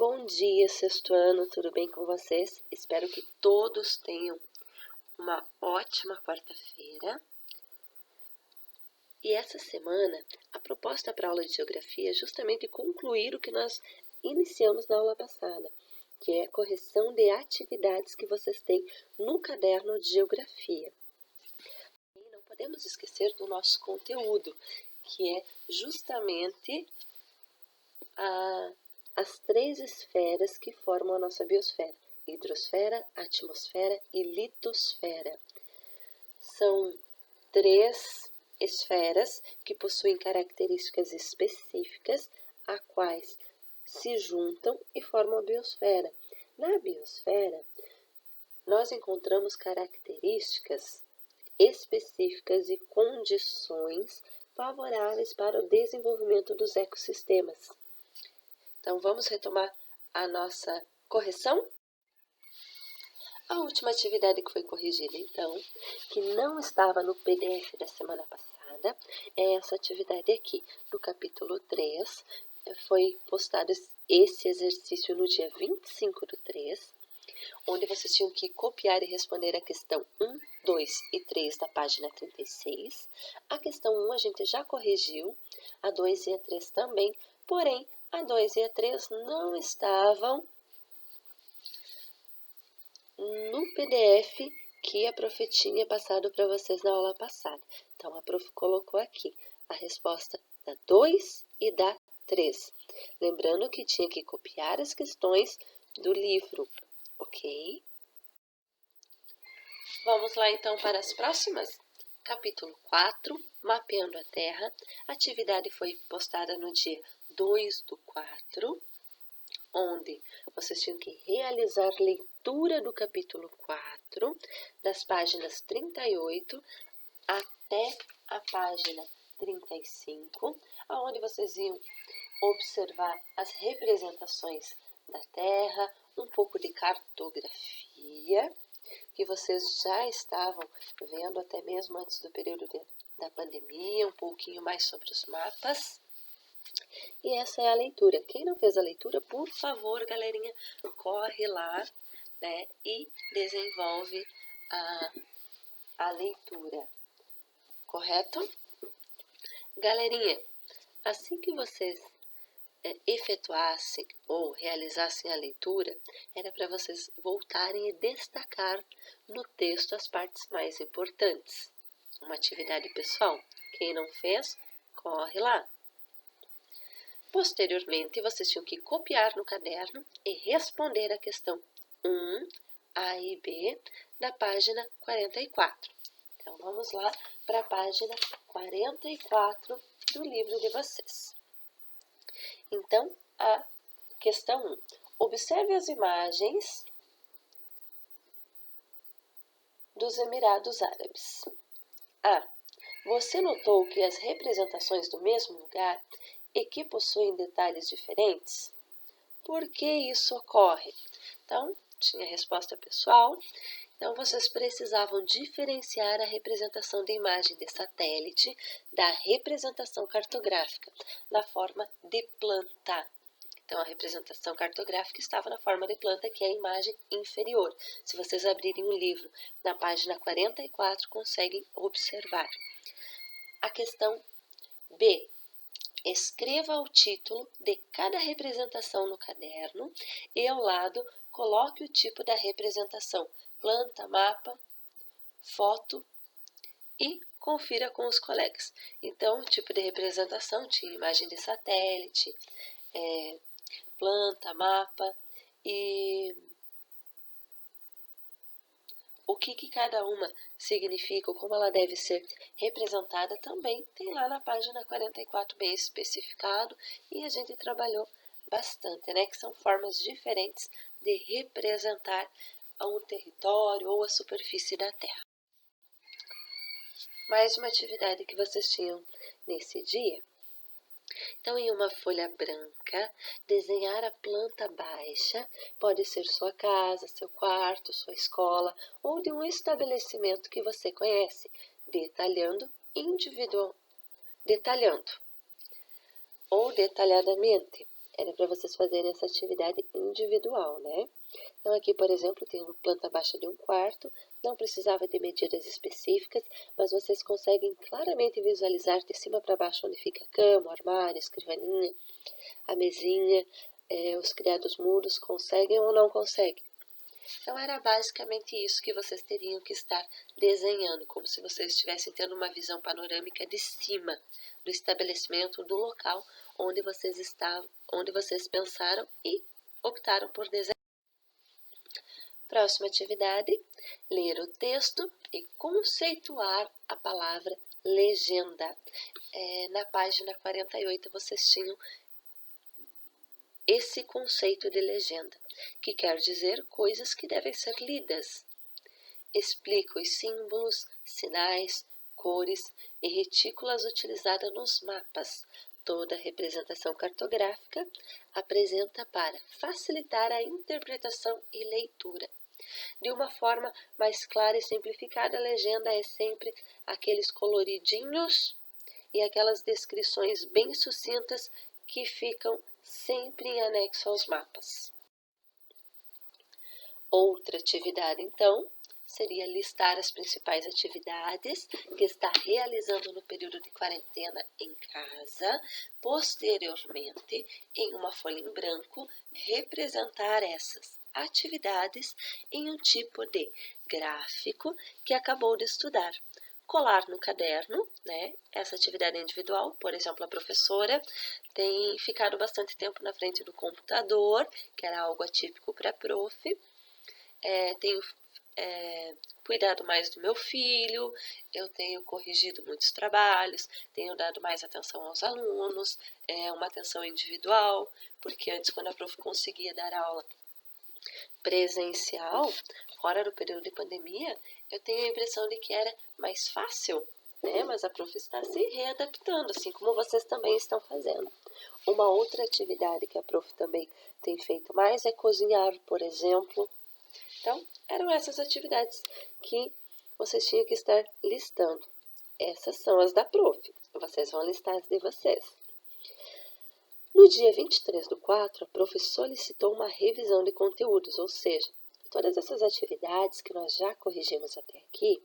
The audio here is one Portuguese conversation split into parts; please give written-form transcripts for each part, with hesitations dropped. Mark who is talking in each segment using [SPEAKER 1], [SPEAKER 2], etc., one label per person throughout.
[SPEAKER 1] Bom dia, sexto ano, tudo bem com vocês? Espero que todos tenham uma ótima quarta-feira. E essa semana, a proposta para a aula de Geografia é justamente concluir o que nós iniciamos na aula passada, que é a correção de atividades que vocês têm no caderno de Geografia. E não podemos esquecer do nosso conteúdo, que é justamente as três esferas que formam a nossa biosfera: hidrosfera, atmosfera e litosfera. São três esferas que possuem características específicas, a quais se juntam e formam a biosfera. Na biosfera, nós encontramos características específicas e condições favoráveis para o desenvolvimento dos ecossistemas. Então, vamos retomar a nossa correção? A última atividade que foi corrigida, então, que não estava no PDF da semana passada, é essa atividade aqui. No capítulo 3, foi postado esse exercício no dia 25/3, onde vocês tinham que copiar e responder a questão 1, 2 e 3 da página 36. A questão 1 a gente já corrigiu, a 2 e a 3 também, porém, a 2 e a 3 não estavam no PDF que a prof tinha passado para vocês na aula passada. Então, a prof colocou aqui a resposta da 2 e da 3. Lembrando que tinha que copiar as questões do livro, ok? Vamos lá, então, para as próximas? Capítulo 4, Mapeando a Terra. A atividade foi postada no dia 2/4, onde vocês tinham que realizar leitura do capítulo 4, das páginas 38 até a página 35, onde vocês iam observar as representações da Terra, um pouco de cartografia, que vocês já estavam vendo até mesmo antes do período da pandemia, um pouquinho mais sobre os mapas. E essa é a leitura. Quem não fez a leitura, por favor, galerinha, corre lá, né, e desenvolve a leitura. Correto? Galerinha, assim que vocês efetuassem ou realizassem a leitura, era para vocês voltarem e destacar no texto as partes mais importantes. Uma atividade pessoal. Quem não fez, corre lá. Posteriormente, vocês tinham que copiar no caderno e responder a questão 1, A e B, da página 44. Então, vamos lá para a página 44 do livro de vocês. Então, a questão 1. Observe as imagens dos Emirados Árabes. A. Você notou que as representações do mesmo lugar e que possuem detalhes diferentes? Por que isso ocorre? Então, tinha resposta pessoal. Então, vocês precisavam diferenciar a representação de imagem de satélite da representação cartográfica na forma de planta. Então, a representação cartográfica estava na forma de planta, que é a imagem inferior. Se vocês abrirem o livro na página 44, conseguem observar. A questão B. Escreva o título de cada representação no caderno e ao lado coloque o tipo da representação: planta, mapa, foto, e confira com os colegas. Então, o tipo de representação tinha imagem de satélite, planta, mapa, e o que cada uma significa ou como ela deve ser representada também tem lá na página 44 bem especificado, e a gente trabalhou bastante, né? Que são formas diferentes de representar um território ou a superfície da Terra. Mais uma atividade que vocês tinham nesse dia. Então, em uma folha branca, desenhar a planta baixa, pode ser sua casa, seu quarto, sua escola ou de um estabelecimento que você conhece, detalhando ou detalhadamente. era para vocês fazerem essa atividade individual, né? Então, aqui, por exemplo, tem uma planta baixa de 1/4, não precisava de medidas específicas, mas vocês conseguem claramente visualizar de cima para baixo onde fica a cama, o armário, a escrivaninha, a mesinha, os criados mudos, conseguem ou não conseguem? Então, era basicamente isso que vocês teriam que estar desenhando, como se vocês estivessem tendo uma visão panorâmica de cima do estabelecimento, do local onde vocês estavam, onde vocês pensaram e optaram por desenhar. Próxima atividade, ler o texto e conceituar a palavra legenda. Na página 48 vocês tinham esse conceito de legenda, que quer dizer coisas que devem ser lidas. Explica os símbolos, sinais, cores e retículas utilizadas nos mapas. Toda representação cartográfica apresenta para facilitar a interpretação e leitura. De uma forma mais clara e simplificada, a legenda é sempre aqueles coloridinhos e aquelas descrições bem sucintas que ficam sempre em anexo aos mapas. Outra atividade, então, seria listar as principais atividades que está realizando no período de quarentena em casa. Posteriormente, em uma folha em branco, representar essas atividades em um tipo de gráfico que acabou de estudar. Colar no caderno, né? Essa atividade individual, por exemplo, a professora tem ficado bastante tempo na frente do computador, que era algo atípico para a prof. Tenho cuidado mais do meu filho, eu tenho corrigido muitos trabalhos, tenho dado mais atenção aos alunos, uma atenção individual, porque antes, quando a prof conseguia dar aula presencial, fora do período de pandemia, eu tenho a impressão de que era mais fácil, né? Mas a prof está se readaptando, assim como vocês também estão fazendo. Uma outra atividade que a prof também tem feito mais é cozinhar, por exemplo. Então, eram essas atividades que vocês tinham que estar listando. Essas são as da prof. Vocês vão listar as de vocês. No dia 23/4, a prof solicitou uma revisão de conteúdos, ou seja, todas essas atividades que nós já corrigimos até aqui,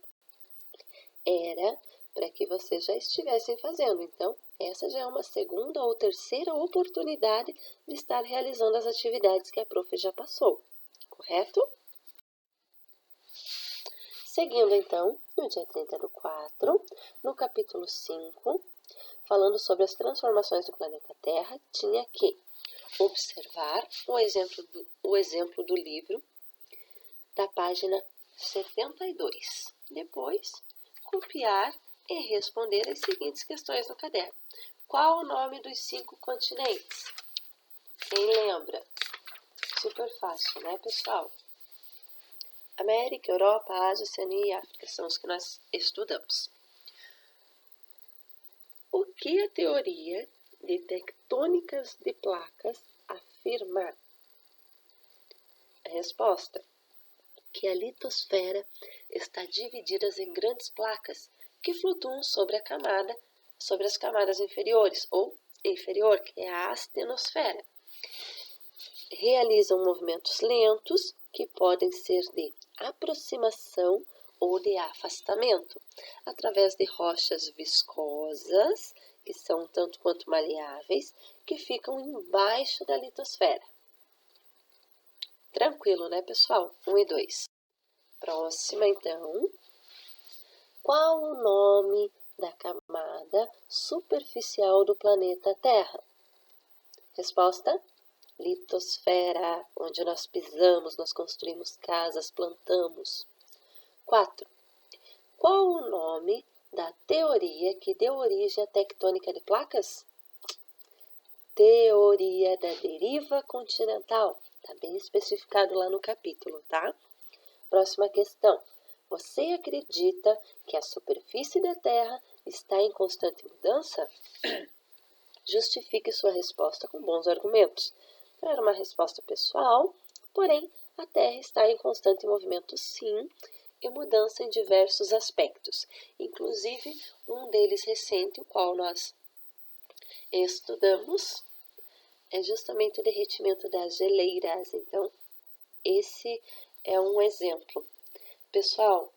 [SPEAKER 1] era para que vocês já estivessem fazendo. Então, essa já é uma segunda ou terceira oportunidade de estar realizando as atividades que a prof já passou, correto? Seguindo, então, no dia 30/4, no capítulo 5, falando sobre as transformações do planeta Terra, tinha que observar o exemplo do livro da página 72. Depois, copiar e responder as seguintes questões no caderno. Qual o nome dos 5 continentes? Quem lembra? Super fácil, né, pessoal? América, Europa, Ásia, Oceania e África são os que nós estudamos. O que a teoria de tectônicas de placas afirma? A resposta: que a litosfera está dividida em grandes placas que flutuam sobre as camadas inferiores ou inferior, que é a astenosfera. Realizam movimentos lentos que podem ser de aproximação ou de afastamento, através de rochas viscosas, que são tanto quanto maleáveis, que ficam embaixo da litosfera. Tranquilo, né, pessoal? 1 e 2. Próxima, então. Qual o nome da camada superficial do planeta Terra? Resposta: litosfera, onde nós pisamos, nós construímos casas, plantamos. 4. Qual o nome da teoria que deu origem à tectônica de placas? Teoria da deriva continental. Está bem especificado lá no capítulo, tá? Próxima questão. Você acredita que a superfície da Terra está em constante mudança? Justifique sua resposta com bons argumentos. Não era uma resposta pessoal, porém, a Terra está em constante movimento, sim, e mudança em diversos aspectos, inclusive um deles recente, o qual nós estudamos, é justamente o derretimento das geleiras. Então, esse é um exemplo. Pessoal,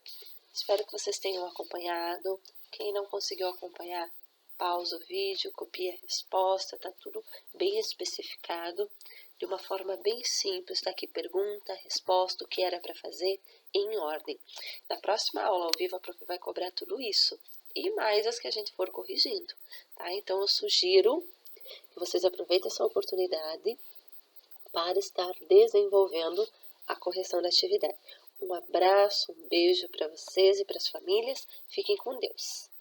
[SPEAKER 1] espero que vocês tenham acompanhado. Quem não conseguiu acompanhar, pausa o vídeo, copia a resposta, tá tudo bem especificado, de uma forma bem simples, tá aqui pergunta, resposta, o que era para fazer, em ordem. Na próxima aula ao vivo a prof vai cobrar tudo isso, e mais as que a gente for corrigindo, tá? Então eu sugiro que vocês aproveitem essa oportunidade para estar desenvolvendo a correção da atividade. Um abraço, um beijo para vocês e para as famílias. Fiquem com Deus.